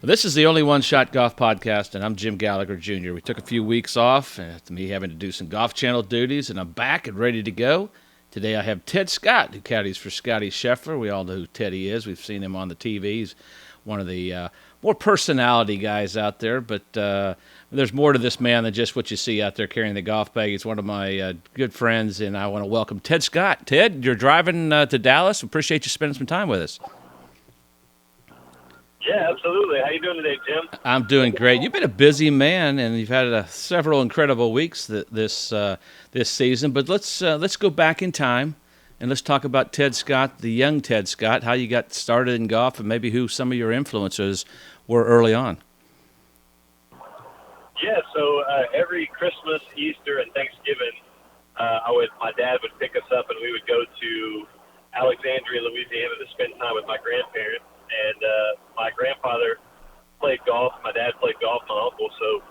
Well, this is the Only One Shot Golf Podcast, and I'm Jim Gallagher Jr. We took a few weeks off, me having to do some Golf Channel duties, and I'm back and ready to go. Today I have Ted Scott, who caddies for Scotty Scheffler. We all know who Teddy is. We've seen him on the TV. He's one of the more personality guys out there, but there's more to this man than just what you see out there carrying the golf bag. He's one of my good friends, and I want to welcome Ted Scott. Ted, you're driving to Dallas. Appreciate you spending some time with us. Yeah, absolutely. How you doing today, Jim? I'm doing great. You've been a busy man, and you've had several incredible weeks this season. But let's go back in time, and let's talk about Ted Scott, the young Ted Scott, how you got started in golf, and maybe who some of your influences were early on. Yeah, so every Christmas, Easter, and Thanksgiving, my dad would pick us up, and we would go to Alexandria, Louisiana, to spend time with my grandparents. And my grandfather played golf. My dad played golf. My uncle. So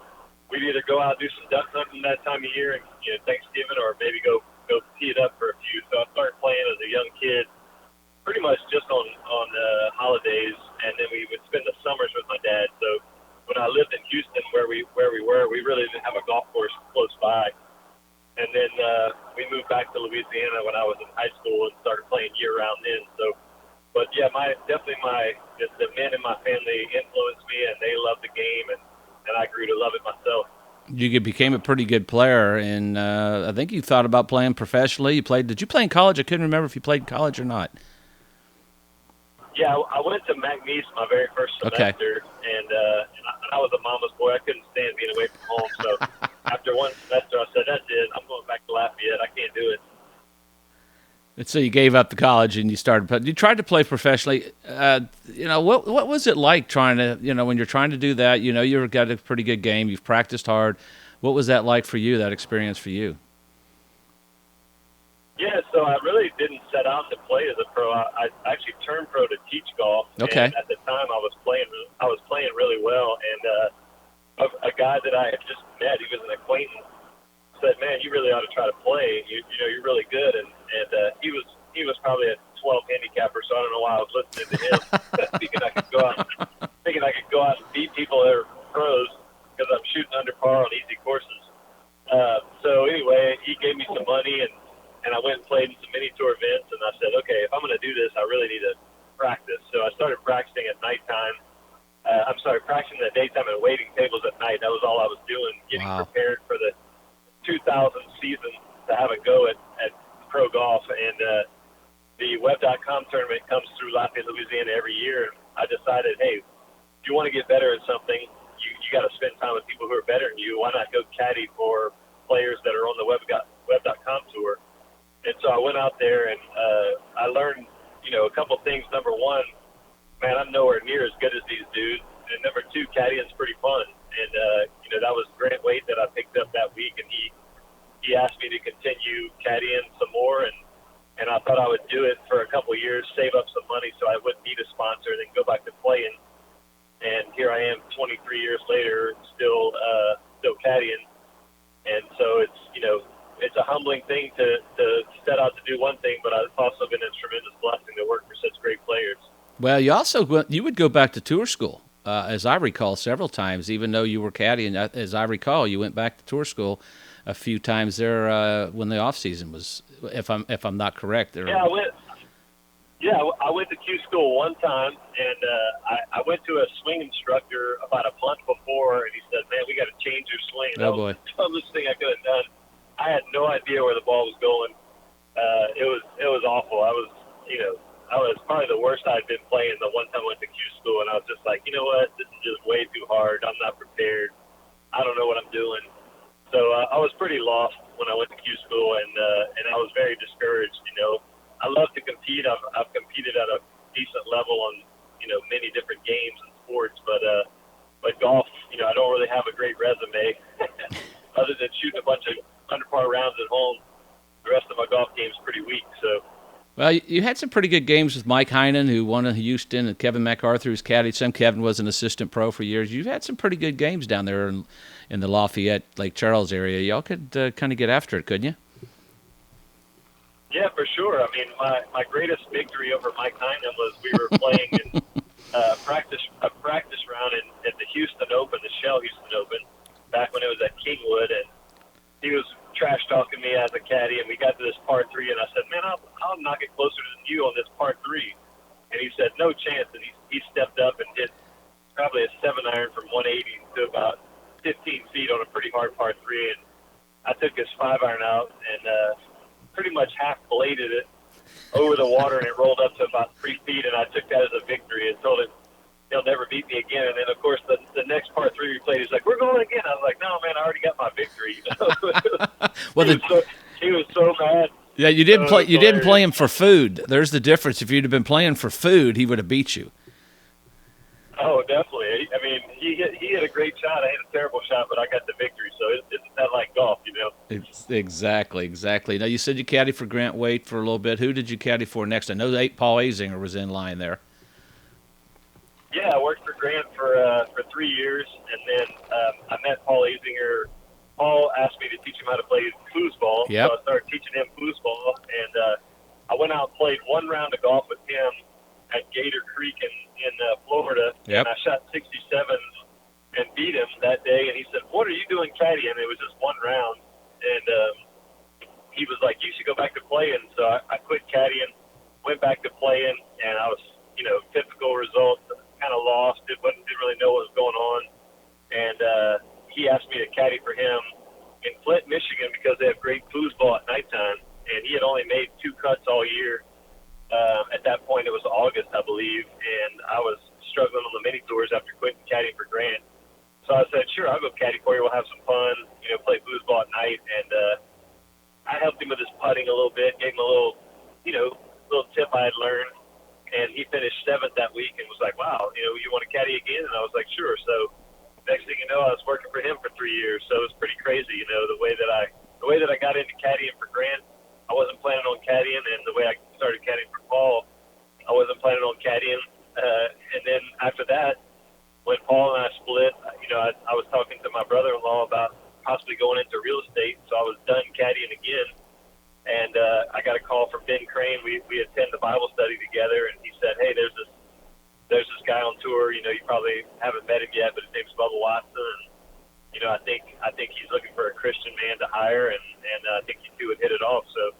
we'd either go out and do some duck hunting that time of year, and Thanksgiving, or maybe go tee it up for a few. So I started playing as a young kid, pretty much just on holidays, and then we would spend the summers with my dad. So when I lived in Houston, where we were, we really didn't have a golf course close by. And then we moved back to Louisiana when I was in high school and started playing year round then. So. But yeah, the men in my family influenced me, and they loved the game, and I grew to love it myself. You became a pretty good player, and I think you thought about playing professionally. Did you play in college? I couldn't remember if you played in college or not. Yeah, I went to McNeese my very first semester, and I was a mama's boy. I couldn't stand being away from home. So after one semester, I said, "That's it. I'm going back to Lafayette. I can't do it." And so you gave up the college and you started. You tried to play professionally. What was it like trying to? When you're trying to do that, you've got a pretty good game. You've practiced hard. What was that like for you? That experience for you? Yeah, so I really didn't set out to play as a pro. I actually turned pro to teach golf. Okay. And at the time, I was playing really well, and a guy that I had just met, he was an acquaintance, said, "Man, you really ought to try to play. You're really good." And he was probably a 12 handicapper, so I don't know why I was listening to him, thinking I could go out and beat people that are pros because I'm shooting under par on easy courses. So anyway, he gave me some money, and I went and played in some mini tour events. And I said, okay, if I'm going to do this, I really need to practice. So I started practicing at nighttime. Practicing at daytime and waiting tables at night. That was all I was doing, getting prepared for the 2000 season to have a go at pro golf. And the Web.com tournament comes through Lafayette, Louisiana every year. I decided, hey, if you want to get better at something, you got to spend time with people who are better than you. Why not go caddy for players that are on the Web.com tour? And so I went out there, and I learned, a couple things. Number one, man, I'm nowhere near as good as these dudes. And number two, caddying's pretty fun. And, that was Grant Wade that I picked up that week, and he asked me to continue caddying some more, and I thought I would do it for a couple of years, save up some money so I wouldn't need a sponsor, and then go back to playing. And here I am 23 years later, still caddying. And so it's a humbling thing to set out to do one thing, but it's also been a tremendous blessing to work for such great players. Well, you would go back to tour school, as I recall, several times, even though you were caddying. As I recall, you went back to tour school a few times there when the off season was, if I'm not correct. Yeah, I went to Q school one time, and I went to a swing instructor about a month before, and he said, "Man, we got to change your swing." Oh boy! That was the dumbest thing I could have done. I had no idea where the ball was going. It was awful. I was probably the worst I'd been playing the one time I went to Q school, and I was just like, you know what, this is just way too hard. I'm not prepared. I don't know what I'm doing. So I was pretty lost when I went to Q school, and I was very discouraged. I love to compete. I've competed at a decent level on many different games and sports, but golf, I don't really have a great resume other than shooting a bunch of under par rounds at home. The rest of my golf game is pretty weak. So. Well, you had some pretty good games with Mike Heinen, who won in Houston, and Kevin MacArthur, who's caddied some. Kevin was an assistant pro for years. You've had some pretty good games down there in the Lafayette, Lake Charles area. Y'all could kind of get after it, couldn't you? Yeah, for sure. I mean, my greatest victory over Mike Heinen was we were playing in a practice round in probably a 7-iron from 180 to about 15 feet on a pretty hard par 3, and I took his 5-iron out and pretty much half bladed it over the water, and it rolled up to about 3 feet, and I took that as a victory and told him he'll never beat me again. And then, of course, the next par 3 we played, he's like, we're going again. I was like, no, man, I already got my victory. Well, he was so mad. Yeah, you didn't play. You didn't play him for food. There's the difference. If you'd have been playing for food, he would have beat you. Oh, definitely. I mean, he hit a great shot. I hit a terrible shot, but I got the victory. So it's not like golf, you know. Exactly. Now, you said you caddied for Grant Waite for a little bit. Who did you caddy for next? I know that Paul Azinger was in line there. Yeah, I worked for Grant for 3 years, and then I met Paul Azinger. Paul asked me to teach him how to play foosball, Yep. so I started teaching him foosball, and I went out and played one round of golf with him at Gator Creek in Florida, Yep. and I shot 67 and beat him that day, and he said, what are you doing caddying? It was just one round, and he was like, you should go back to playing, so I quit caddying, went back to playing, and I was, typical result, kind of lost, didn't really know what was going on, and he asked me to caddy for him in Flint, Michigan, because they have great foosball at nighttime, and he had only made 2 cuts all year. At that point, it was August, I believe, and I was struggling on the mini tours after quitting caddying for Grant. So I said, sure, I'll go caddy for you. We'll have some fun, play foosball at night. And I helped him with his putting a little bit, gave him a little tip I had learned. And he finished 7th that week and was like, wow, you want to caddy again? And I was like, sure. So next thing you know, I was working for him for 3 years. So it was pretty crazy, the way that I got into caddying for Grant. I wasn't planning on caddying, and the way I started caddying for Paul, I wasn't planning on caddying. And then after that, when Paul and I split, I was talking to my brother-in-law about possibly going into real estate, so I was done caddying again. And I got a call from Ben Crane. We attend the Bible study together, and he said, hey, there's this guy on tour. You probably haven't met him yet, but his name's Bubba Watson. And, I think he's looking for a Christian man to hire, and I think you two would hit it off. So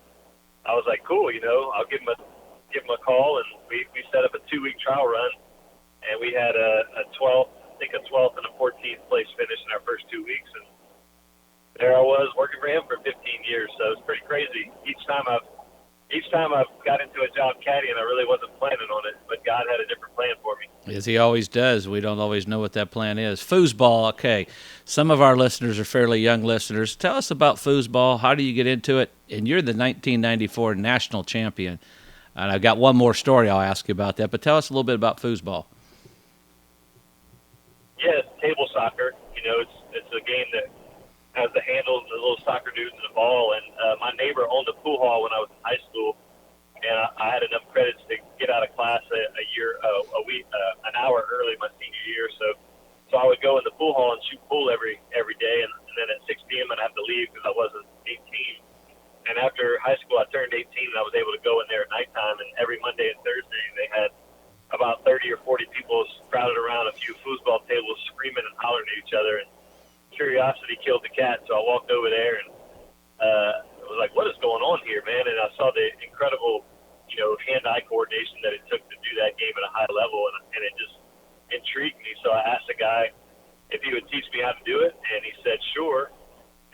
I was like, cool, I'll give him a call, and we set up a 2-week trial run, and we had a 12th and a 14th place finish in our first 2 weeks, and there I was working for him for 15 years. So it's pretty crazy. Each time I've got into a job caddying, I really wasn't planning on it, but God had a different plan for me. As he always does. We don't always know what that plan is. Foosball, okay. Some of our listeners are fairly young listeners. Tell us about foosball. How do you get into it? And you're the 1994 national champion. And I've got one more story I'll ask you about that, but tell us a little bit about foosball. Yeah, it's table soccer. It's a game that has the handles, the little soccer dudes, and the ball. And my neighbor owned a pool hall when I was in high school, and I had enough credits to get out of class a week, an hour early my senior year. So I would go in the pool hall and shoot pool every day, and then at 6 p.m. I'd have to leave because I wasn't 18. And after high school, I turned 18, and I was able to go in there at nighttime. And every Monday and Thursday, they had about 30 or 40 people crowded around a few foosball tables, screaming and hollering at each other. And curiosity killed the cat, so I walked over there and I was like, "What is going on here, man?" And I saw the incredible, hand-eye coordination that it took to do that game at a high level, and it just intrigued me. So I asked the guy if he would teach me how to do it, and he said, "Sure."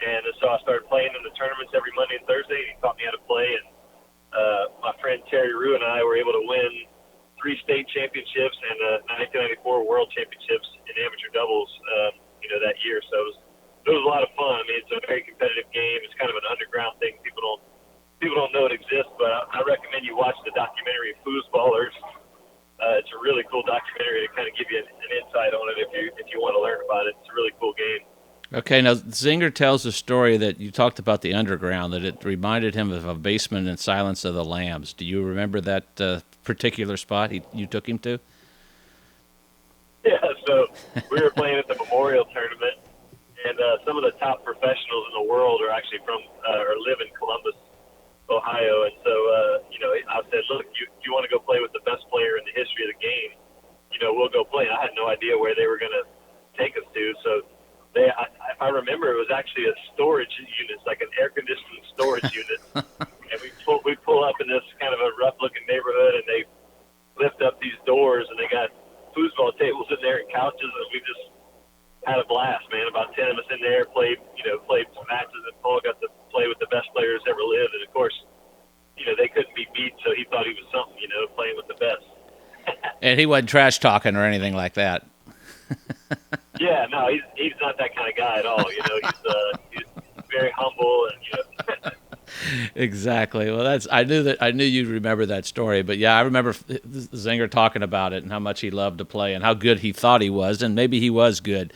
And so I started playing in the tournaments every Monday and Thursday, and he taught me how to play. And my friend Terry Rue and I were able to win 3 state championships and 1994 World Championships in amateur doubles, that year. So it was a lot of fun. I mean, it's a very competitive game. It's kind of an underground thing. People don't know it exists, but I recommend you watch the documentary Foosballers. It's a really cool documentary to kind of give you an insight on it if you want to learn about it. It's a really cool game. Okay, now Zinger tells a story that you talked about the underground, that it reminded him of a basement in Silence of the Lambs. Do you remember that particular spot you took him to? Yeah, so we were playing at the Memorial Tournament, and some of the top professionals in the world are actually from or live in Columbus, Ohio. And so, I said, look, you want to go play with the best player in the history of the game, we'll go play. I had no idea where they were going to take us to. So if I remember, it was actually a storage unit, like an air-conditioning storage unit. And we pull up in this kind of a rough-looking neighborhood, and they lift up these doors, and they got foosball tables in there and couches, and we just had a blast, man. About 10 of us in there played some matches, and Paul got to play with the best players ever lived. And of course, they couldn't be beat, so he thought he was something, playing with the best. And he wasn't trash talking or anything like that. Yeah, no, he's not that kind of guy at all. He's very humble, and Exactly. Well, I knew you'd remember that story, but yeah, I remember Zinger talking about it and how much he loved to play and how good he thought he was, and maybe he was good,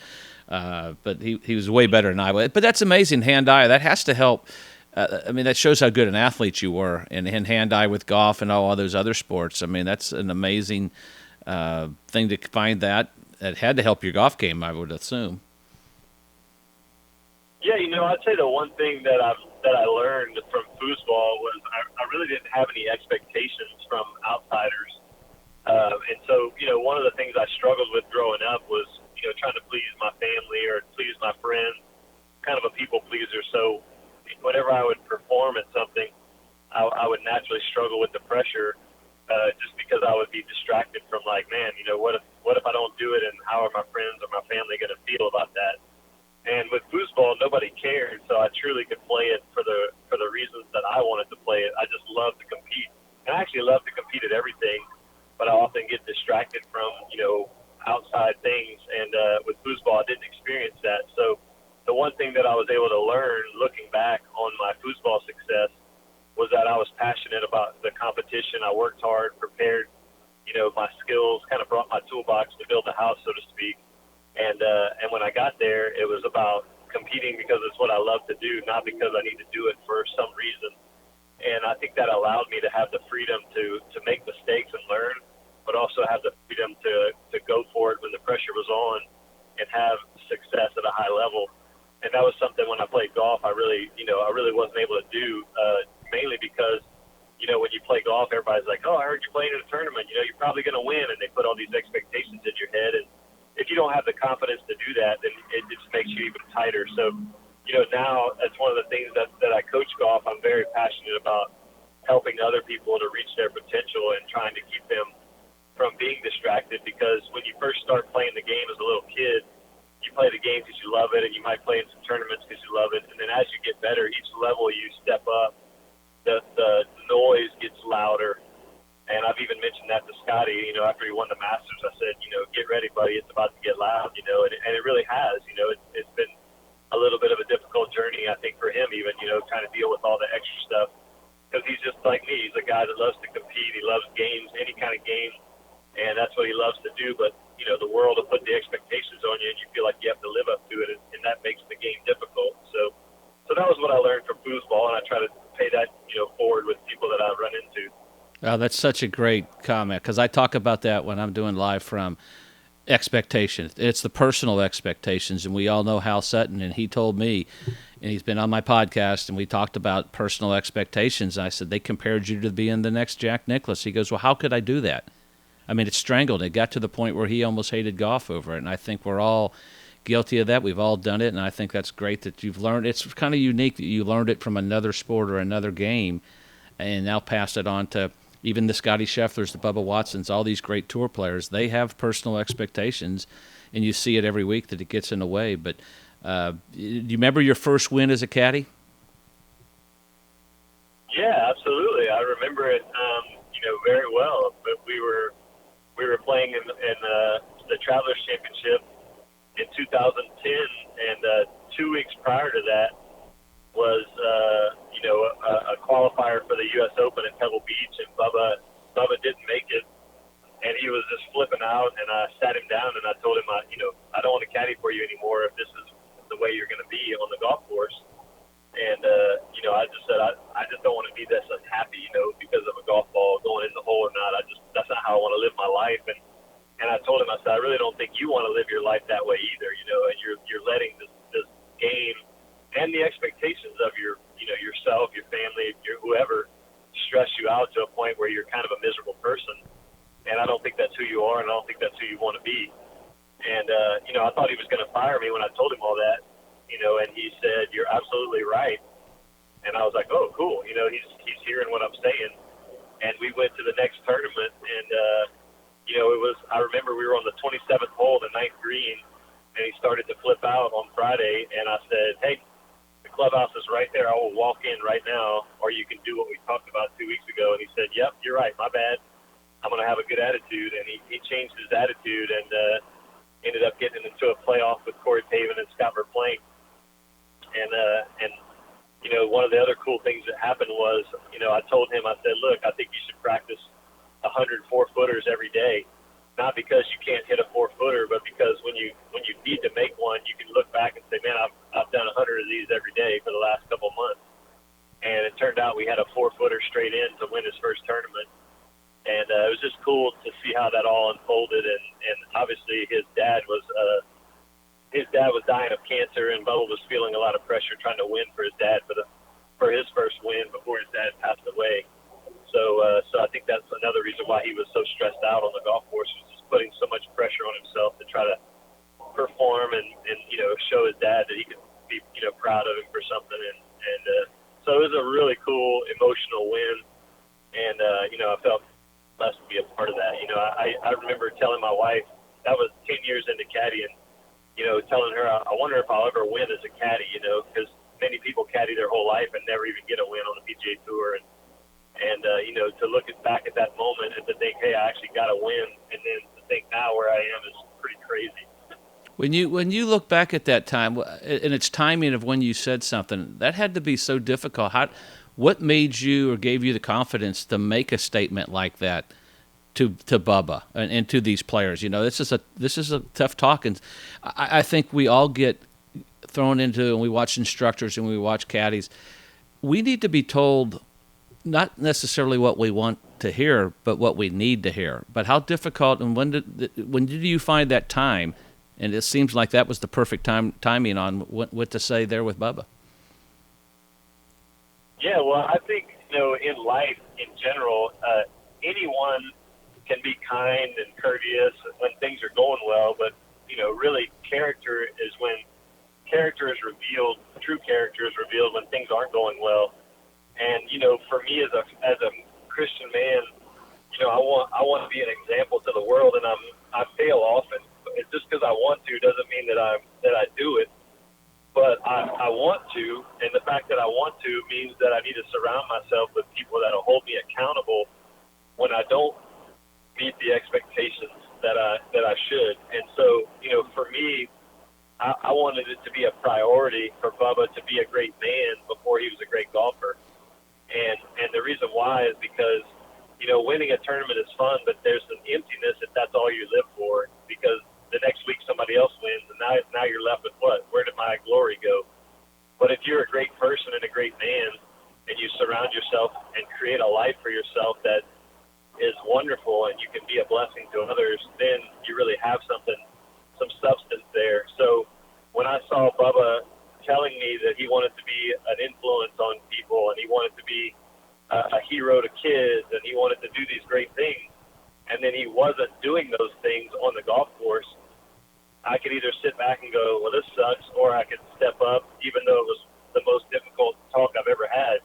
but he was way better than I was. But that's amazing, hand-eye. That has to help. I mean, that shows how good an athlete you were, and hand-eye with golf and all those other sports. I mean, that's an amazing thing to find that. It had to help your golf game, I would assume. Yeah, I'd say the one thing that I learned from foosball was I really didn't have any expectations from outsiders, and so one of the things I struggled with growing up was trying to please my family or please my friends, kind of a people pleaser. So whenever I would perform at something, I would naturally struggle with the pressure, just because I would be distracted from man, what if I don't do it, and how are my friends or my family going to feel about that? And with foosball, nobody cared, so I truly could play it for the reasons that I wanted to play it. I just love to compete, and I actually love to compete at everything, but I often get distracted from outside things. And with foosball, I didn't experience that. So the one thing that I was able to learn, looking back on my foosball success, was that I was passionate about the competition. I worked hard, prepared, my skills, kind of brought my toolbox to build the house, so to speak. And when I got there, it was about competing because it's what I love to do, not because I need to do it for some reason. And I think that allowed me to have the freedom to make mistakes and learn, but also have the freedom to go for it when the pressure was on and have success at a high level. And that was something when I played golf, I really wasn't able to do, mainly because, when you play golf, everybody's like, oh, I heard you're playing in a tournament, you're probably going to win. And they put all these expectations in your head. And if you don't have the confidence to do that, then it just makes you even tighter. So, now that's one of the things that I coach golf. I'm very passionate about helping other people to reach their potential and trying to keep them from being distracted, because when you first start playing the game as a little kid, you play the game because you love it, and you might play in some tournaments because you love it. And then as you get better, each level you step up, the noise gets louder. And I've even mentioned that to Scotty, after he won the Masters. I said, get ready, buddy. It's about to get loud, and it really has. It's been a little bit of a difficult journey, I think, for him even, trying to deal with all the extra stuff, because he's just like me. He's a guy that loves to compete. He loves games, any kind of game, and that's what he loves to do. But, the world will put the expectations on you, and you feel like you have to live up to it, and that makes the game difficult. So that was what I learned from foosball, and I try to pay that, forward with people that I run into. Oh, that's such a great comment, because I talk about that when I'm doing live from expectations. It's the personal expectations, and we all know Hal Sutton, and he told me, and he's been on my podcast, and we talked about personal expectations. And I said, they compared you to being the next Jack Nicklaus. He goes, well, how could I do that? I mean, it strangled. It got to the point where he almost hated golf over it, and I think we're all guilty of that. We've all done it, and I think that's great that you've learned. It's kind of unique that you learned it from another sport or another game, and now passed it on to even the Scotty Schefflers, the Bubba Watsons, all these great tour players. They have personal expectations, and you see it every week that it gets in the way. But do you remember your first win as a caddy? Yeah, absolutely. I remember it, very well. But we were playing in the Travelers Championship in 2010, and 2 weeks prior to that was a qualifier for the U.S. Open at Pebble Beach, and Bubba didn't make it, and he was just flipping out. And I sat him down and I told him, I don't want to caddy for you anymore if this is the way you're going to be on the golf course. And I just said I just don't want to be this unhappy, because of a golf ball going in the hole or not. That's not how I want to live my life. And I told him, I said, I really don't think you want to live your life that way either, and you're letting this game and the expectations of yourself, your family, whoever, stress you out to a point where you're kind of a miserable person. And I don't think that's who you are, and I don't think that's who you want to be. And I thought he was going to fire me when I told him all that, and he said, you're absolutely right. And I was like, oh, cool. He's hearing what I'm saying. And we went to the next tournament, and I remember we were on the 27th hole, the ninth green, and he started to flip out on Friday, and I said, hey, the clubhouse is right there. I will walk in right now, or you can do what we talked about 2 weeks ago. And he said, yep, you're right. My bad. I'm going to have a good attitude. And he changed his attitude and ended up getting into a playoff with Corey Taven and Scott Verplank. And one of the other cool things that happened was, I told him, I said, look, I think you should practice 104 footers every day. Not because you can't hit a 4-footer, but because when you need to make one, you can look back and say, man, I've done 100 of these every day for the last couple of months. And it turned out we had a 4-footer straight in to win his first tournament. And it was just cool to see how that all unfolded. And obviously his dad was dying of cancer, and Bubba was feeling a lot of pressure trying to win for his dad for his first win before his dad passed away. So I think that's another reason why he was so stressed out on the golf course, was just putting so much pressure on himself to try to perform and show his dad that he could be proud of him for something. And so it was a really cool emotional win, and I felt blessed to be a part of that. I remember telling my wife, that was 10 years into Caddy, and telling her, I wonder if I'll ever win as a caddy, because many people caddy their whole life and never even get a win on the PGA Tour. And to look back at that moment and to think, hey, I actually got a win, and then to think now where I am is pretty crazy. When you look back at that time, and it's timing of when you said something, that had to be so difficult. What made you or gave you the confidence to make a statement like that to Bubba and to these players? This is a tough talk, and I think we all get thrown into, and we watch instructors and we watch caddies. We need to be told not necessarily what we want to hear, but what we need to hear. But how difficult, and when did you find that time? And it seems like that was the perfect timing on what to say there with Bubba. Yeah, well, I think, in life in general, anyone can be kind and courteous when things are going well, but, really character is when character is revealed, true character is revealed when things aren't going well. And, for me as a Christian man, I want to be an example to the world, and I fail often. It's just because I want to doesn't mean that I do it. But I want to, and the fact that I want to means that I need to surround myself with people that will hold me accountable when I don't meet the expectations that I should. And so, for me, I wanted it to be a priority for Bubba to be a great man before he was a great golfer. And the reason why is because, winning a tournament is fun, but there's an emptiness if that's all you live for, because the next week somebody else wins, and now you're left with what? Where did my glory go? But if you're a great person and a great man, and you surround yourself and create a life for yourself that is wonderful, and you can be a blessing to others, then you really have some substance there. So when I saw Bubba telling me that he wanted to be an influence on people, and he wanted to be a hero to kids, and he wanted to do these great things, and then he wasn't doing those things on the golf course, I could either sit back and go, well, this sucks, or I could step up, even though it was the most difficult talk I've ever had,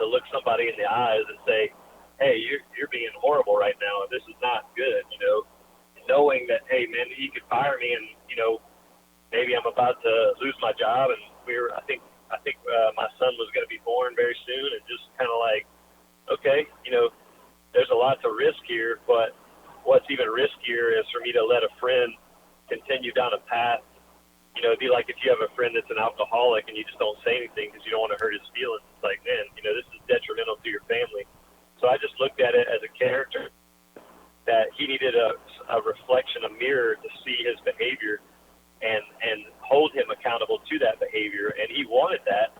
to look somebody in the eyes and say, hey, you're being horrible right now, and this is not good, knowing that, hey, man, he could fire me, and, maybe I'm about to lose my job, and I think my son was going to be born very soon, and just kind of like, okay, there's a lot to risk here, but what's even riskier is for me to let a friend continue down a path. It'd be like if you have a friend that's an alcoholic and you just don't say anything because you don't want to hurt his feelings. It's like, man, this is detrimental to your family. So I just looked at it as a character that he needed a reflection, a mirror to see his behavior and hold him accountable to that behavior. And he wanted that,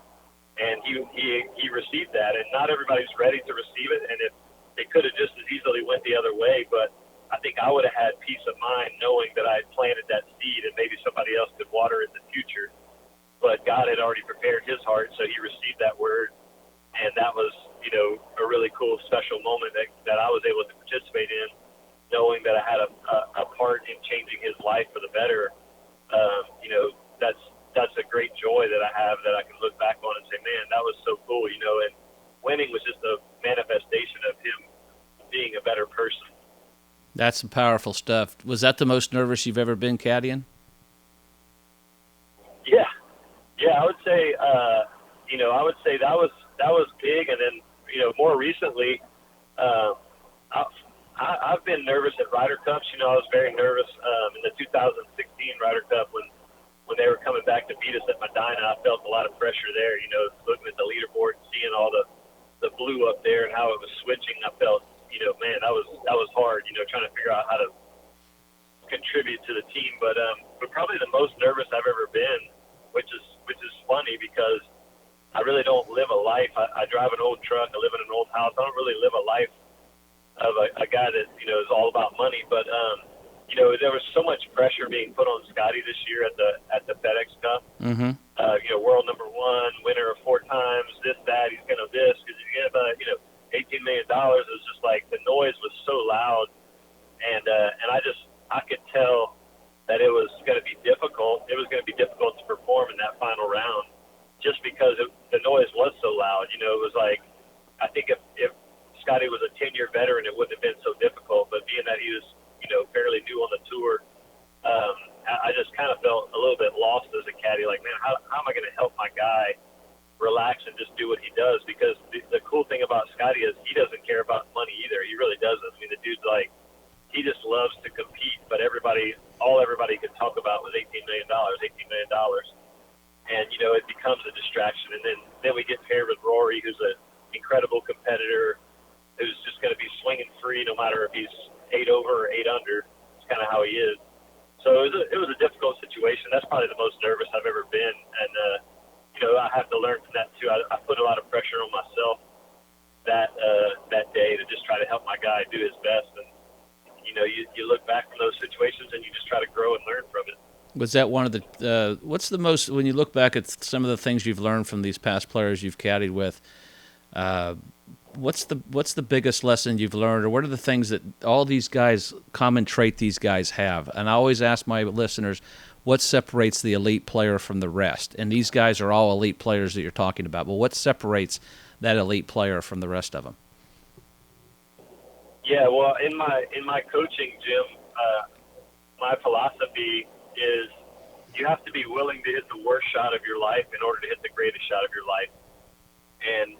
and he received that. And not everybody's ready to receive it, and it could have just as easily went the other way, but I think I would have had peace of mind knowing that I had planted that seed, and maybe somebody else could water it in the future. But God had already prepared his heart, so he received that word, and that was, a really cool, special moment that I was able to participate in, knowing that I had a part in changing his life for the better. That's a great joy that I have, that I can look back on and say, man, that was so cool, and winning was just a manifestation of him being a better person. That's some powerful stuff. Was that the most nervous you've ever been caddying? Yeah, yeah, I would say that was big, and then more recently, uh, I, I've been nervous at Ryder Cups. I was very nervous in the 2016 Ryder Cup when they were coming back to beat us at Medina. I felt a lot of pressure there. Looking at the leaderboard and seeing all the blue up there and how it was switching, I felt, man, that was hard. Trying to figure out how to contribute to the team. But probably the most nervous I've ever been, which is funny because I really don't live a life. I drive an old truck. I live in an old house. I don't really live a life of a guy that is all about money. But there was so much pressure being put on Scotty this year at the FedEx Cup. Mm-hmm. World number one, winner of 4 times, this, that. He's going to this because he's going to $18 million. It was just like the noise was so loud, and I could tell that it was going to be difficult. It was going to be difficult to perform in that final round, just because the noise was so loud. It was like, I think if Scotty was a 10-year veteran, it wouldn't have been so difficult. But being that he was fairly new on the tour, I just kind of felt a little bit lost as a caddy. Like, man, how am I going to help my guy relax and just do what he does? Because the cool thing about Scotty is he doesn't care about money either. He really doesn't. I mean, the dude's like, he just loves to compete. But all everybody could talk about was $18 million, and it becomes a distraction. And then we get paired with Rory, who's an incredible competitor, who's just going to be swinging free no matter if he's 8 over or 8 under. It's kind of how he is. So it was a difficult situation. That's probably the most nervous I've ever been. And, I have to learn from that too. I put a lot of pressure on myself that day to just try to help my guy do his best. And, you look back from those situations and you just try to grow and learn from it. Was that one of the what's the most, when you look back at some of the things you've learned from these past players you've caddied with, what's the biggest lesson you've learned, or what are the things that all these guys, common trait these guys have? And I always ask my listeners, what separates the elite player from the rest? And these guys are all elite players that you're talking about, but what separates that elite player from the rest of them? Yeah, well, in my coaching, Jim, my philosophy is you have to be willing to hit the worst shot of your life in order to hit the greatest shot of your life. And,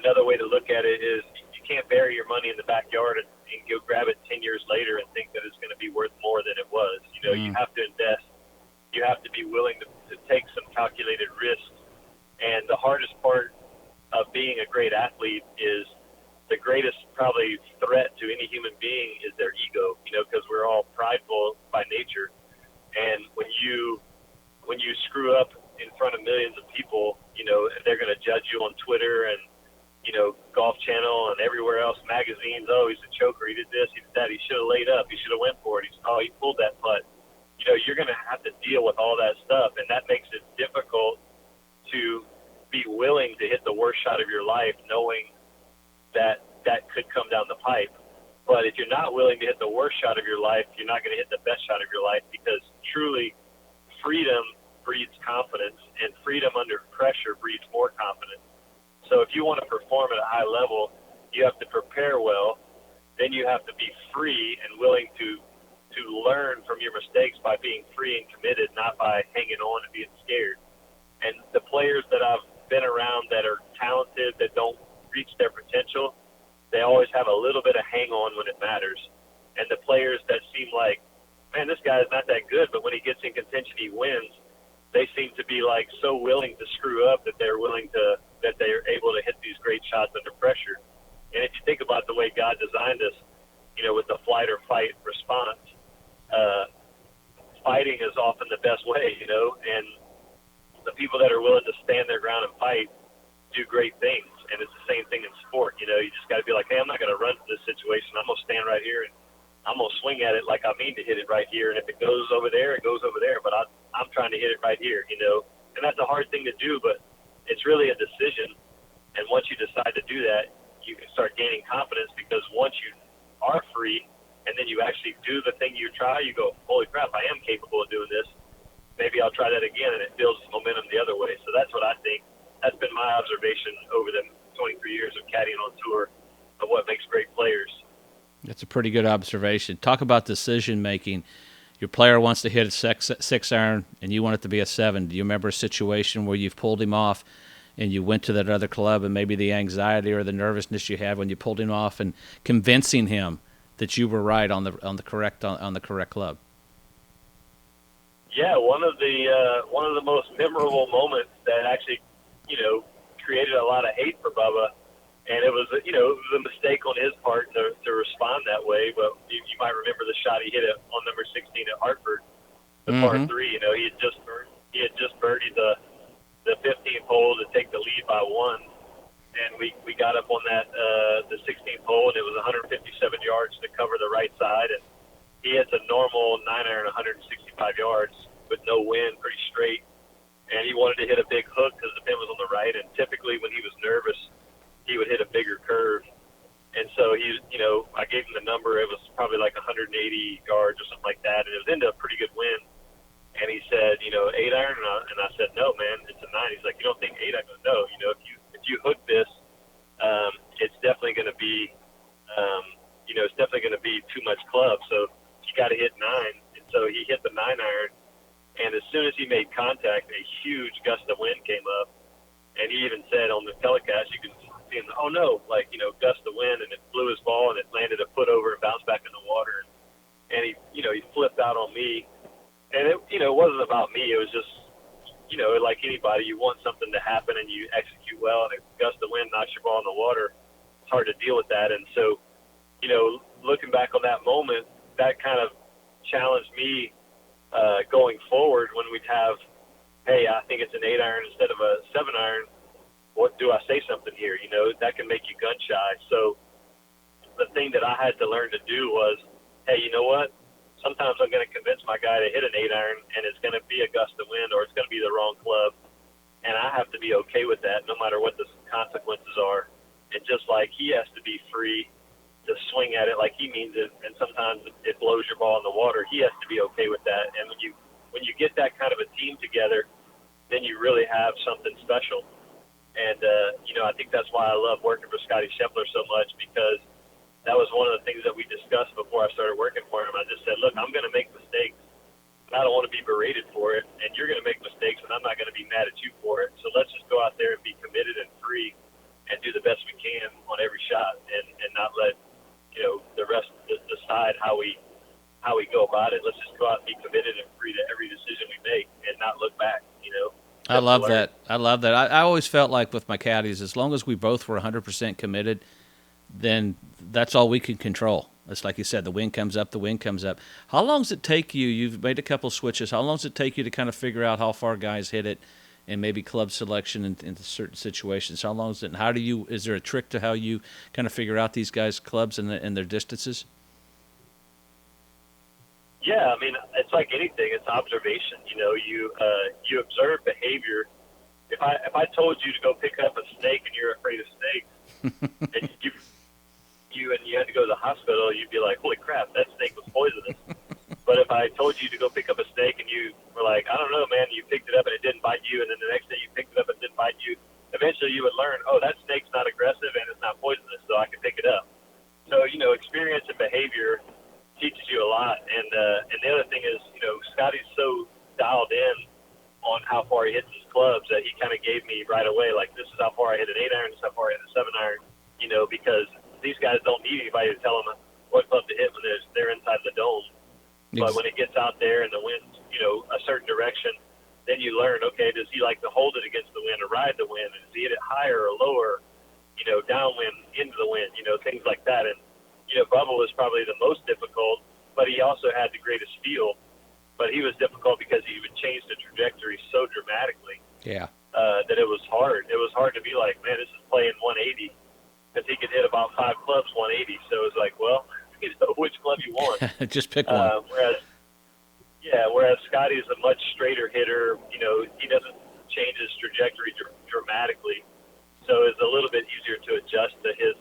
another way to look at it is you can't bury your money in the backyard and go grab it 10 years later and think that it's going to be worth more than it was. You have to invest. You have to be willing to take some calculated risks. And the hardest part of being a great athlete is the greatest probably threat to any human being is their ego, because we're all prideful by nature. And when you screw up in front of millions of people, they're going to judge you on Twitter and, Golf Channel and everywhere else, magazines. Oh, he's a choker. He did this. He did that. He should have laid up. He should have went for it. He pulled that putt. You're going to have to deal with all that stuff, and that makes it difficult to be willing to hit the worst shot of your life, knowing that could come down the pipe. But if you're not willing to hit the worst shot of your life, you're not going to hit the best shot of your life, because truly freedom breeds confidence, and freedom under pressure breeds more confidence. So if you want to perform at a high level, you have to prepare well. Then you have to be free and willing to learn from your mistakes by being free and committed, not by hanging on and being scared. And the players that I've been around that are talented, that don't reach their potential, they always have a little bit of hang on when it matters. And the players that seem like, man, this guy is not that good, but when he gets in contention, he wins, they seem to be like so willing to screw up that they're able to hit these great shots under pressure. And if you think about the way God designed us, with the flight or fight response, fighting is often the best way, and the people that are willing to stand their ground and fight do great things. And it's the same thing in sport. You just got to be like, hey, I'm not going to run to this situation. I'm going to stand right here and I'm going to swing at it like I mean to hit it right here. And if it goes over there, it goes over there. But I'm trying to hit it right here, And that's a hard thing to do, but it's really a decision. And once you decide to do that, you can start gaining confidence, because once you are free and then you actually do the thing you try, you go, holy crap, I am capable of doing this. Maybe I'll try that again, and it builds momentum the other way. So that's what I think. That's been my observation over the 23 years of caddying on tour of what makes great players. That's a pretty good observation. Talk about decision making. Your player wants to hit a six iron, and you want it to be a 7. Do you remember a situation where you've pulled him off, and you went to that other club, and maybe the anxiety or the nervousness you had when you pulled him off, and convincing him that you were right on the correct club? Yeah, one of the most memorable moments that actually, created a lot of hate for Bubba, and it was a mistake on his part to respond that way. But you might remember the shot he hit it on number 16 at Hartford, the par 3. He had just birdied the 15th hole to take the lead by 1, and we got up on that the 16th hole, and it was 157 yards to cover the right side, and he hits a normal 9-iron 165 yards with no wind, pretty straight, and he wanted to hit a big hook because the pin was on the right, and typically when he was nervous, he would hit a bigger curve. And so I gave him the number. It was probably like 180 yards or something like that, and it was into a pretty good wind. And he said, 8-iron, and I said, no, man, it's a 9. He's like, you don't think 8? I go, no. If you hook this, it's definitely going to be, it's definitely going to be too much club. So you got to hit 9. And so he hit the 9-iron, and as soon as he made contact, a huge gust of wind came up. And he even said on the telecast, you can see him, oh no, gust of wind, and it blew his ball, and it landed a foot over and bounced back in the water. And he flipped out on me. And it wasn't about me. It was just, like anybody, you want something to happen and you execute well, and a gust of wind knocks your ball in the water. It's hard to deal with that. And so, looking back on that moment, that kind of challenged me going forward when we'd have, hey, I think it's an 8-iron instead of a 7-iron. What do I say something here? That can make you gun shy. So the thing that I had to learn to do was, hey, you know what? Sometimes I'm going to convince my guy to hit an 8-iron, and it's going to be a gust of wind or it's going to be the wrong club. And I have to be okay with that no matter what the consequences are. And just like he has to be free to swing at it like he means it, and sometimes it blows your ball in the water, he has to be okay with that. And when you get that kind of a team together, then you really have something special. And, I think that's why I love working for Scotty Scheffler so much, because that was one of the things that we discussed before I started working for him. I just said, look, I'm going to make mistakes. I don't want to be berated for it, and you're going to make mistakes, and I'm not going to be mad at you for it. So let's just go out there and be committed and free and do the best we can on every shot, and not let, the rest decide how we go about it. Let's just go out and be committed and free to every decision we make and not look back, I love that. I always felt like with my caddies, as long as we both were 100% committed, then that's all we can control. It's like you said, the wind comes up, the wind comes up. How long does it take you? You've made a couple switches. How long does it take you to kind of figure out how far guys hit it, and maybe club selection in certain situations? How long is it? And is there a trick to how you kind of figure out these guys' clubs and their distances? Yeah, I mean, it's like anything. It's observation. You observe behavior. If I told you to go pick up a snake and you're afraid of snakes, and you had to go to the hospital, you'd be like, holy crap, that snake was poisonous. But if I told you to go pick up a snake and you were like, I don't know, man, you picked it up and it didn't bite you, and then the next day you picked it up and it didn't bite you, eventually you would learn, oh, that snake's not aggressive and it's not poisonous, so I can pick it up. So, experience and behavior teaches you a lot. And the other thing is, Scotty's so dialed in on how far he hits his clubs that he kind of gave me right away, like, this is how far I hit an 8-iron, this is how far I hit a 7-iron, because these guys don't need anybody to tell them what club to hit when they're inside the dome. But when it gets out there and the wind's, a certain direction, then you learn, okay, does he like to hold it against the wind or ride the wind? And does he hit it higher or lower, downwind, into the wind, things like that. And, Bubba was probably the most difficult, but he also had the greatest feel. But he was difficult because he would change the trajectory so dramatically. Yeah. That it was hard. It was hard to be like, man, this is playing 180, because he could hit about 5 clubs 180. So it was like, well, which club you want. Just pick one. Whereas Scotty is a much straighter hitter. He doesn't change his trajectory dramatically, so it's a little bit easier to adjust to his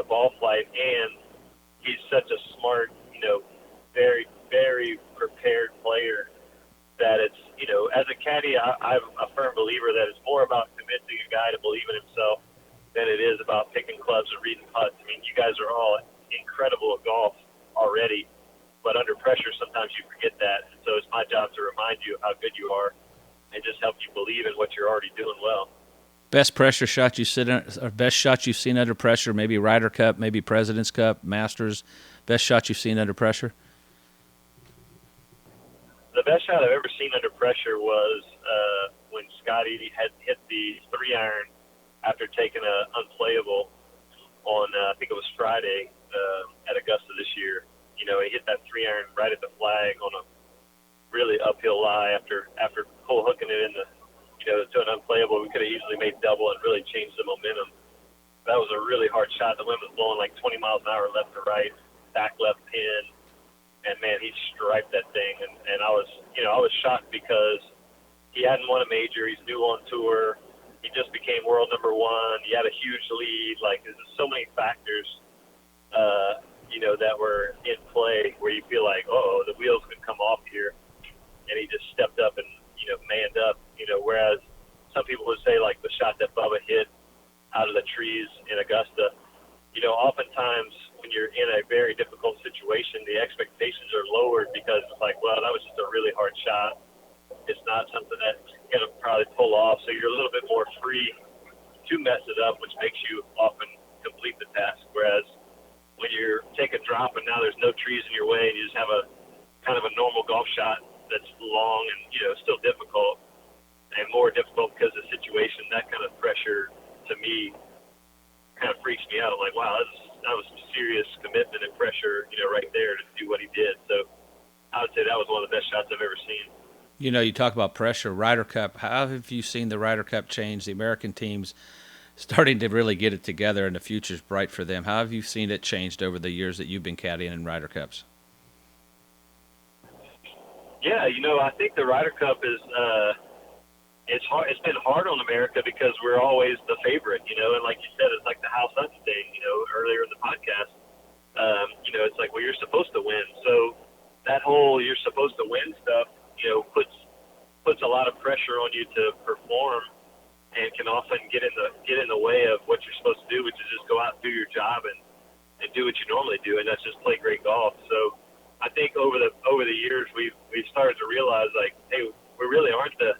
ball flight. And he's such a smart, very, very prepared player that it's, as a caddy, I'm a firm believer that it's more about convincing a guy to believe in himself than it is about picking clubs and reading putts. I mean, you guys are all incredible at golf already, but under pressure sometimes you forget that. And so it's my job to remind you of how good you are and just help you believe in what you're already doing well. Best pressure shot you sit in, or best shot you've seen under pressure? Maybe Ryder Cup, maybe President's Cup, Masters. Best shot you've seen under pressure? The best shot I've ever seen under pressure was when Scotty had hit the 3-iron after taking an unplayable on, I think it was Friday at Augusta this year. You know, he hit that 3-iron right at the flag on a really uphill lie after pull hooking it in the, to an unplayable. We could have easily made double and really changed the momentum. That was a really hard shot. The wind was blowing like 20 miles an hour left to right, back left pin, and man, he striped that thing. And I was shocked because he hadn't won a major. He's new on tour. He just became world number one. He had a huge lead. Like, there's just so many factors, that were in play where you feel like, oh, the wheels could come off here. And he just stepped up and, manned up, whereas some people would say, like, the shot that Bubba hit out of the trees in Augusta, oftentimes when you're in a very difficult situation, the expectations are lowered because it's like, well, that was just a really hard shot. It's not something that's going to probably pull off. So you're a little bit more free to mess it up, which makes you often complete the task. Whereas when you take a drop and now there's no trees in your way and you just have a kind of a normal golf shot that's long and, still difficult and more difficult because of the situation, that kind of pressure to me kind of freaks me out. I'm like, wow, that was some serious commitment and pressure, right there to do what he did. So I would say that was one of the best shots I've ever seen. You talk about pressure, Ryder Cup. How have you seen the Ryder Cup change? The American teams starting to really get it together, and the future's bright for them. How have you seen it changed over the years that you've been caddying in Ryder Cups? Yeah, I think the Ryder Cup is it's hard. It's been hard on America because we're always the favorite, and like you said, it's like the Hal Sutton thing, earlier in the podcast. It's like, well, you're supposed to win. So that whole you're supposed to win stuff, puts a lot of pressure on you to perform and can often get in the way of what you're supposed to do, which is just go out and do your job and do what you normally do, and that's just play great golf. So I think over the years we've started to realize, like, hey, we really aren't the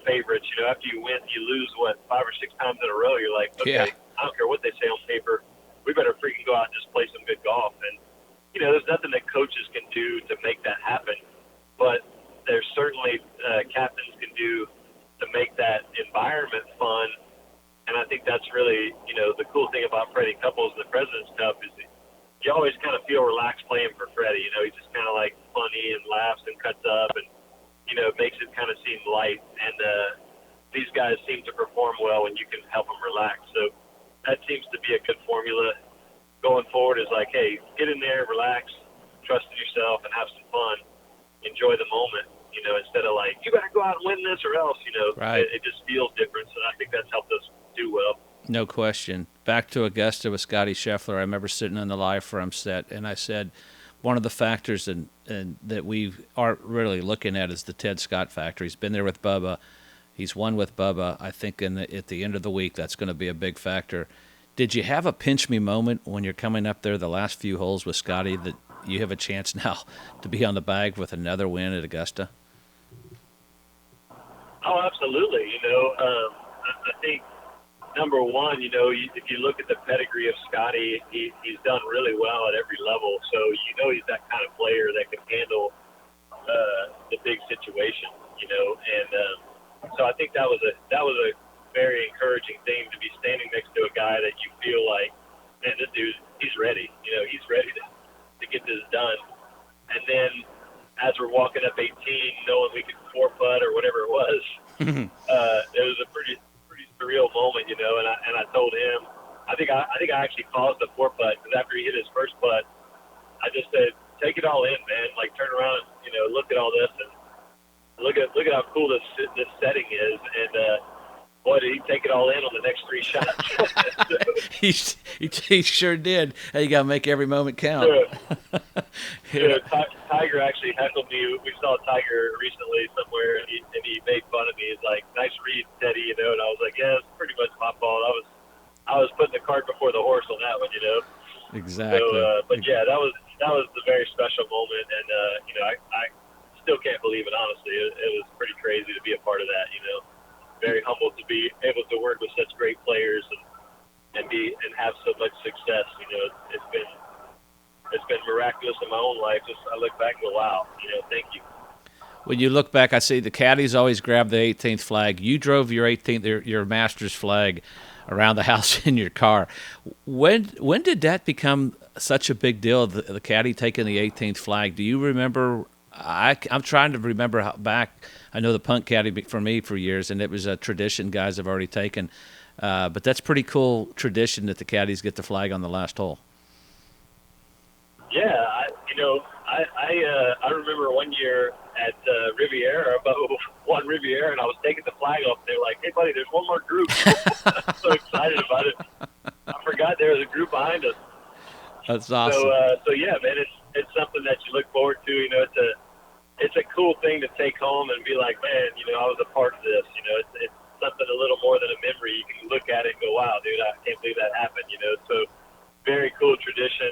favorites. After you win, you lose 5 or 6 times in a row. You're like, okay, yeah. I don't care what they say on paper. We better freaking go out and just play some good golf. And there's nothing that coaches can do to make that happen, but there's certainly captains can do to make that environment fun. And I think that's really the cool thing about Freddie Couples and the President's Cup is that you always kind of feel relaxed playing for Freddie. He's just kind of like funny and laughs and cuts up and, makes it kind of seem light. And these guys seem to perform well when you can help them relax. So that seems to be a good formula going forward, is like, hey, get in there, relax, trust in yourself, and have some fun. Enjoy the moment, instead of like, you better go out and win this or else, Right. It just feels different. So I think that's helped us do well. No question. Back to Augusta with Scotty Scheffler. I remember sitting on the live from set, and I said one of the factors and that we aren't really looking at is the Ted Scott factor. He's been there with Bubba. He's won with Bubba. I think at the end of the week that's going to be a big factor. Did you have a pinch me moment when you're coming up there the last few holes with Scotty that you have a chance now to be on the bag with another win at Augusta? Oh, absolutely. I think number one, if you look at the pedigree of Scotty, he's done really well at every level. So he's that kind of player that can handle the big situation. And so I think that was a very encouraging thing, to be standing next to a guy that you feel like, man, this dude, he's ready. He's ready to get this done. And then as we're walking up 18, knowing we could 4-putt or whatever it was, it was a pretty surreal moment, and I told him, I think I actually paused the 4-putt because after he hit his first putt, I just said, take it all in, man. Like, turn around and, look at all this and look at how cool this setting is. And, boy, did he take it all in on the next 3 shots. He sure did. Hey, you got to make every moment count. Yeah. Tiger actually heckled me. We saw Tiger recently somewhere, and he made fun of me. He's like, nice read, Teddy, and I was like, yeah, it's pretty much my fault. I was putting the cart before the horse on that one, Exactly. But yeah, that was a very special moment, and I still can't believe it. Honestly, it was pretty crazy to be a part of that. Very humbled to be able to work with such great players and have so much success. It's been miraculous in my own life. Just I look back and go, wow. Thank you. When you look back, I see the caddies always grab the 18th flag. You drove your 18th, your Masters flag around the house in your car. When did that become such a big deal? The caddy taking the 18th flag. Do you remember? I'm trying to remember how back. I know the punt caddy for me for years, and it was a tradition guys have already taken. But that's pretty cool tradition that the caddies get the flag on the last hole. Yeah, I remember one year at Riviera, about one Riviera, and I was taking the flag off. And they're like, "Hey, buddy, there's one more group." I'm so excited about it. I forgot there was a group behind us. That's awesome. So yeah, man, it's something that you look forward to. It's a cool thing to take home and be like, man, I was a part of this. It's something a little more than a memory. You can look at it and go, wow, dude, I can't believe that happened. So very cool tradition,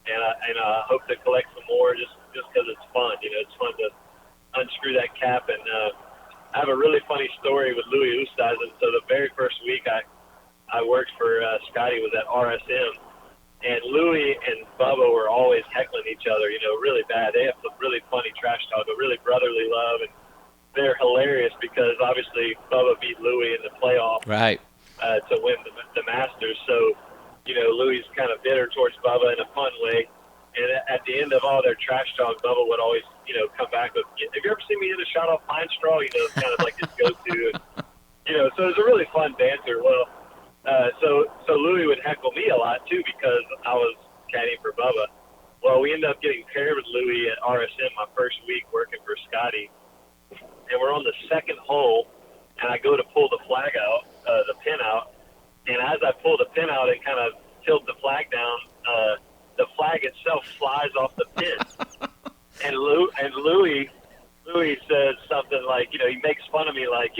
and I hope to collect some more just because it's fun. It's fun to unscrew that cap. And I have a really funny story with Louis Oosthuizen. So the very first week I worked for Scotty was at RSM, and Louis and Bubba were always heckling each other, really bad. They have some really funny trash talk, but really brotherly love, and they're hilarious because obviously Bubba beat Louis in the playoff Right. to win the Masters. So, Louis kind of bitter towards Bubba in a fun way. And at the end of all their trash talk, Bubba would always, come back with, "Have you ever seen me hit a shot off Pine Straw?" It's kind of like his go-to. And, so it was a really fun banter. Well, so Louis would heckle me a lot too because I was caddying for Bubba. Well, we ended up getting paired with Louis at RSM my first week working for Scotty, and we're on the second hole, and I go to pull the flag out, the pin out, and as I pull the pin out and kind of tilt the flag down, the flag itself flies off the pin, and Louis says something like, he makes fun of me like,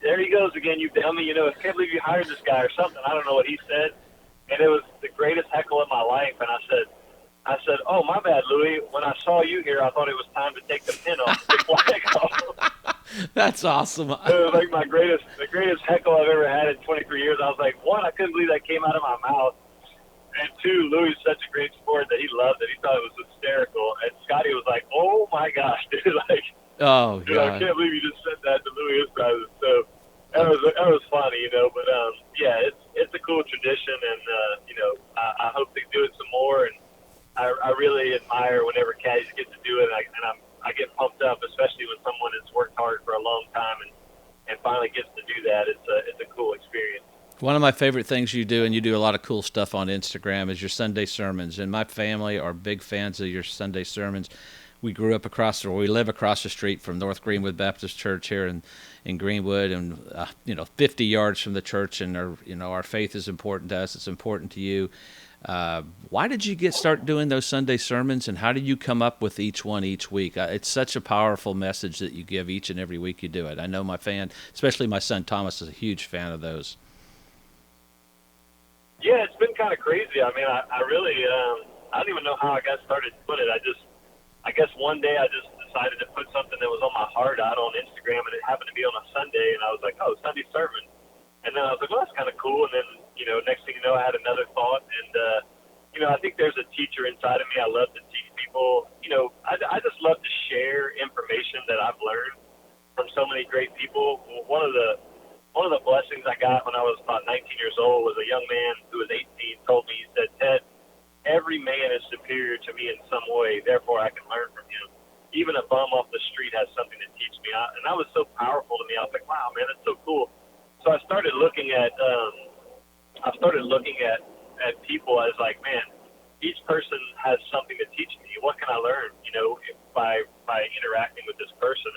"There he goes again, you dummy, I can't believe you hired this guy," or something. I don't know what he said. And it was the greatest heckle of my life. And I said, "Oh, my bad, Louis. When I saw you here, I thought it was time to take the pin off, the flag off." That's awesome. It was like the greatest heckle I've ever had in 23 years. I was like, one, I couldn't believe that came out of my mouth. And two, Louis is such a great sport that he loved it. He thought it was hysterical. And Scotty was like, "Oh my gosh, dude. Oh, Dude, yeah. I can't believe you just said that to Louis Oosthuizen." So that was funny, But yeah, it's a cool tradition, and I hope to do it some more. And I really admire whenever caddies get to do it, and I get pumped up, especially when someone has worked hard for a long time and finally gets to do that. It's a cool experience. One of my favorite things you do, and you do a lot of cool stuff on Instagram, is your Sunday sermons. And my family are big fans of your Sunday sermons. We live across the street from North Greenwood Baptist Church here in Greenwood, and 50 yards from the church. And our faith is important to us. It's important to you. Why did you start doing those Sunday sermons, and how did you come up with each one each week? It's such a powerful message that you give each and every week you do it. I know my fan, especially my son Thomas, is a huge fan of those. Yeah, it's been kind of crazy. I mean, I really, I don't even know how I got started doing it. I guess one day I just decided to put something that was on my heart out on Instagram, and it happened to be on a Sunday, and I was like, oh, Sunday sermon. And then I was like, well, that's kind of cool. And then, next thing you know, I had another thought. And, I think there's a teacher inside of me. I love to teach people. I just love to share information that I've learned from so many great people. One of the blessings I got when I was about 19 years old was a young man who was 18 told me, he said, "Ted, every man is superior to me in some way, therefore I can learn from him. Even a bum off the street has something to teach me." And that was so powerful to me. I was like, wow, man, that's so cool. So I started looking at people as like, man, each person has something to teach me. What can I learn, by interacting with this person?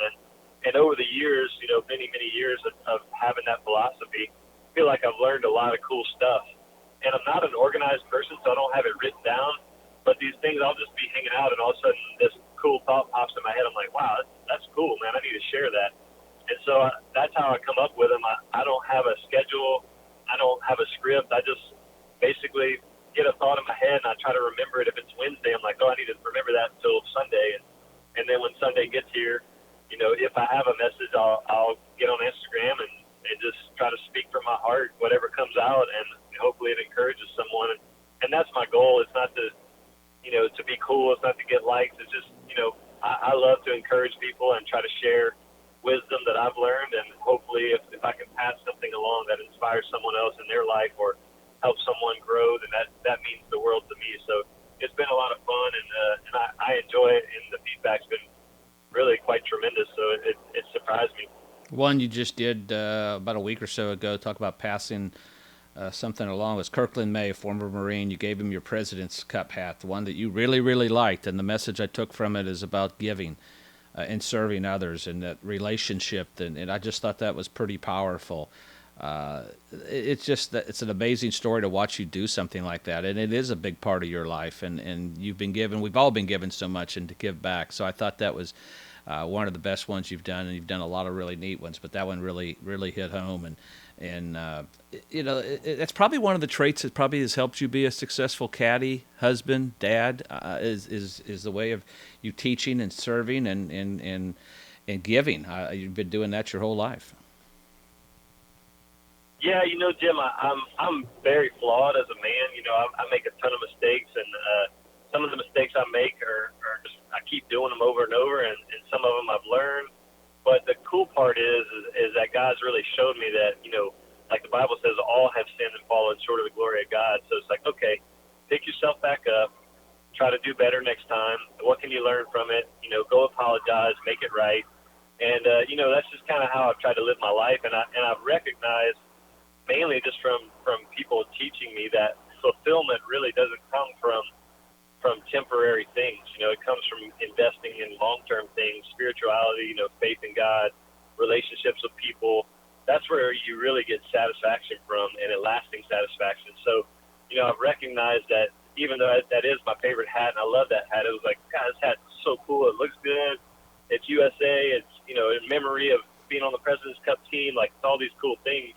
And over the years, many, many years of having that philosophy, I feel like I've learned a lot of cool stuff. And I'm not an organized person, so I don't have it written down. But these things, I'll just be hanging out, and all of a sudden this cool thought pops in my head. I'm like, wow, that's cool, man. I need to share that. And so that's how I come up with them. I don't have a schedule. I don't have a script. I just basically, get a thought in my head and I try to remember it. If it's Wednesday, I'm like, oh, I need to remember that until Sunday. And then when Sunday gets here, you know, if I have a message, I'll get on Instagram and just try to speak from my heart, whatever comes out, and hopefully it encourages someone. And that's my goal. It's not to, you know, to be cool. It's not to get likes. It's just, you know, I love to encourage people and try to share wisdom that I've learned. And hopefully if I can pass something along that inspires someone else in their life or help someone grow, then that means the world to me. So it's been a lot of fun, and I enjoy it, and the feedback's been really quite tremendous. So it surprised me. One you just did about a week or so ago, talk about passing something along, was Kirkland May, former Marine. You gave him your President's Cup hat, the one that you really, really liked, and the message I took from it is about giving and serving others and that relationship, and I just thought that was pretty powerful. It's just that it's an amazing story to watch you do something like that, and it is a big part of your life, and you've been given, we've all been given so much, and to give back. So I thought that was one of the best ones you've done, and you've done a lot of really neat ones, but that one really, really hit home. And you know, it's probably one of the traits that probably has helped you be a successful caddy, husband, dad, is the way of you teaching and serving and giving. You've been doing that your whole life. Yeah, you know, Jim, I'm very flawed as a man. You know, I make a ton of mistakes, and some of the mistakes I make are just, I keep doing them over and over, and some of them I've learned. But the cool part is that God's really showed me that, you know, like the Bible says, all have sinned and fallen short of the glory of God. So it's like, okay, pick yourself back up, try to do better next time. What can you learn from it? You know, go apologize, make it right. And, you know, that's just kind of how I've tried to live my life. And I've recognized, mainly just from people teaching me, that fulfillment really doesn't come from temporary things. You know, it comes from investing in long-term things, spirituality, you know, faith in God, relationships with people. That's where you really get satisfaction from, and a lasting satisfaction. So, you know, I've recognized that even though that is my favorite hat, and I love that hat, it was like, God, this hat's so cool. It looks good. It's USA. It's, you know, in memory of being on the President's Cup team. Like, it's all these cool things.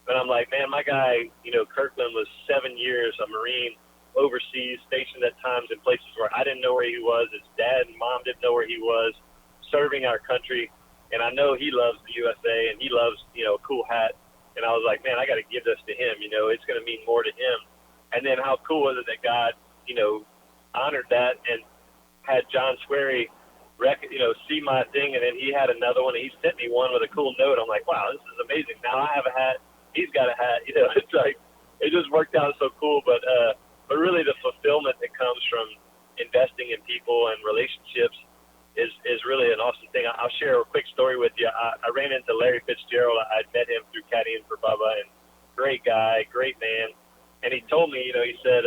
But I'm like, man, my guy, you know, Kirkland was 7 years a Marine, overseas, stationed at times in places where I didn't know where he was. His dad and mom didn't know where he was, serving our country. And I know he loves the USA, and he loves, you know, a cool hat. And I was like, man, I got to give this to him. You know, it's going to mean more to him. And then how cool was it that God, you know, honored that and had John Sweary, you know, see my thing, and then he had another one, and he sent me one with a cool note. I'm like, wow, this is amazing. Now I have a hat. He's got a hat. You know, it's like, it just worked out so cool. But really the fulfillment that comes from investing in people and relationships is really an awesome thing. I'll share a quick story with you. I ran into Larry Fitzgerald. I'd met him through caddying for Bubba, and great guy, great man. And he told me, you know, he said,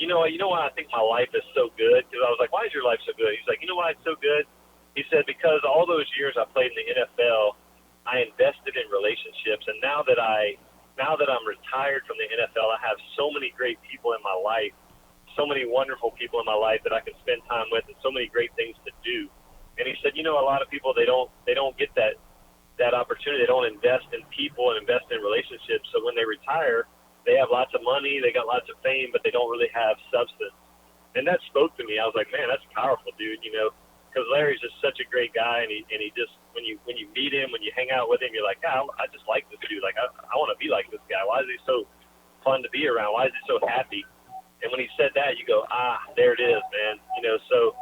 you know why I think my life is so good? Because I was like, why is your life so good? He's like, you know why it's so good? He said, because all those years I played in the NFL, I invested in relationships, and now that I'm retired from the NFL, I have so many great people in my life, so many wonderful people in my life that I can spend time with, and so many great things to do. And he said, you know, a lot of people, they don't get that opportunity. They don't invest in people and invest in relationships. So when they retire, they have lots of money, they got lots of fame, but they don't really have substance. And that spoke to me. I was like, man, that's powerful, dude. You know, because Larry's just such a great guy, and he just, when you meet him, when you hang out with him, you're like, God, I just like this dude. Like, I want to be like this guy. Why is he so fun to be around? Why is he so happy? And when he said that, you go, there it is, man. You know, so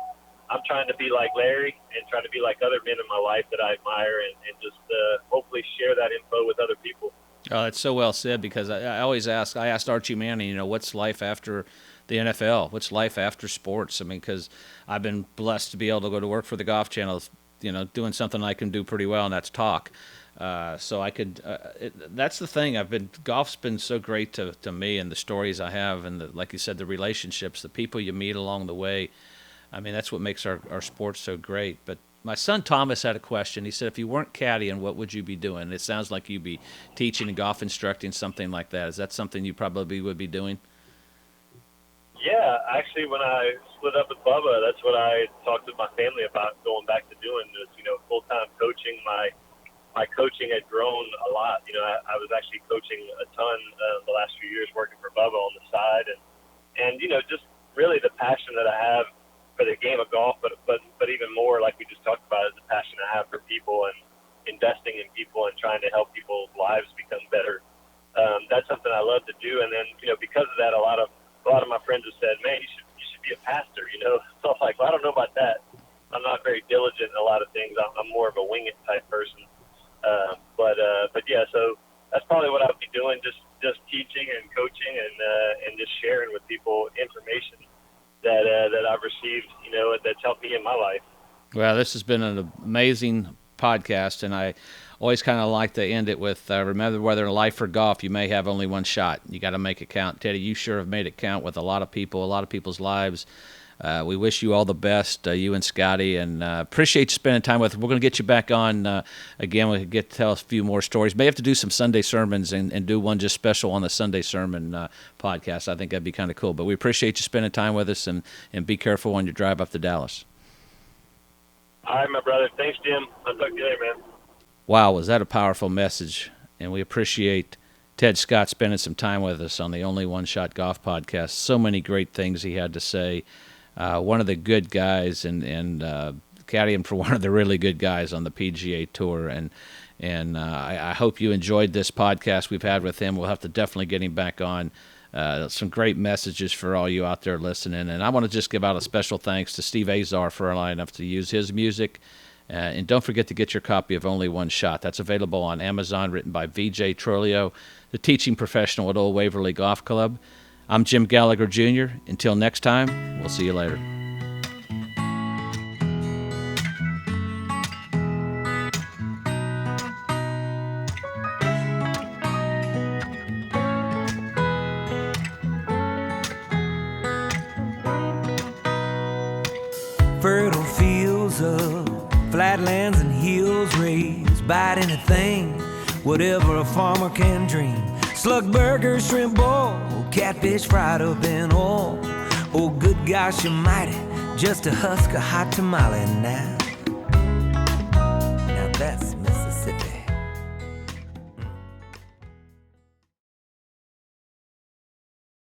I'm trying to be like Larry and trying to be like other men in my life that I admire, and just hopefully share that info with other people. Oh, that's so well said, because I always ask, I asked Archie Manning, you know, what's life after the NFL? What's life after sports? I mean, because I've been blessed to be able to go to work for the Golf Channel, you know, doing something I can do pretty well, and that's talk. So I could, that's the thing. Golf's been so great to me, and the stories I have, and like you said, the relationships, the people you meet along the way. I mean, that's what makes our sport so great. But my son Thomas had a question. He said, if you weren't caddying, what would you be doing? It sounds like you'd be teaching and golf instructing, something like that. Is that something you probably would be doing? Yeah, actually, when I split up with Bubba, that's what I talked to my family about, going back to doing this, you know, full-time coaching. My coaching had grown a lot. You know, I was actually coaching a ton the last few years, working for Bubba on the side, and and just really the passion that I have for the game of golf, but even more, like we just talked about, is the passion I have for people and investing in people and trying to help people's lives become better. That's something I love to do. And then, because of that, a lot of my friends have said, man, you should be a pastor, So I'm like, well, I don't know about that. I'm not very diligent in a lot of things. I'm more of a wing it type person. But yeah, so that's probably what I'll be doing, just teaching and coaching and just sharing with people information that I've received, that's helped me in my life. Well, this has been an amazing podcast, and I always kind of like to end it with, remember, whether in life or golf, you may have only one shot. You got to make it count. Teddy, you sure have made it count with a lot of people's lives. We wish you all the best, you and Scotty, and appreciate you spending time with us. We're going to get you back on again. We get to tell us a few more stories. May have to do some Sunday sermons and do one just special on the Sunday sermon podcast. I think that'd be kind of cool. But we appreciate you spending time with us, and be careful on your drive up to Dallas. All right, my brother. Thanks, Jim. I'll talk to you later, man. Wow, was that a powerful message? And we appreciate Ted Scott spending some time with us on the Only One Shot Golf podcast. So many great things he had to say. One of the good guys and caddying for one of the really good guys on the PGA Tour. And I hope you enjoyed this podcast we've had with him. We'll have to definitely get him back on. Some great messages for all you out there listening. And I want to just give out a special thanks to Steve Azar for allowing enough to use his music. And don't forget to get your copy of Only One Shot. That's available on Amazon, written by VJ Trolio, the teaching professional at Old Waverly Golf Club. I'm Jim Gallagher, Jr. Until next time, we'll see you later. Fertile fields of flatlands and hills raised, bite anything, whatever a farmer can dream. Slug burger, shrimp boil, catfish fried up in oil. Oh, good gosh almighty, just a husk of hot tamale now.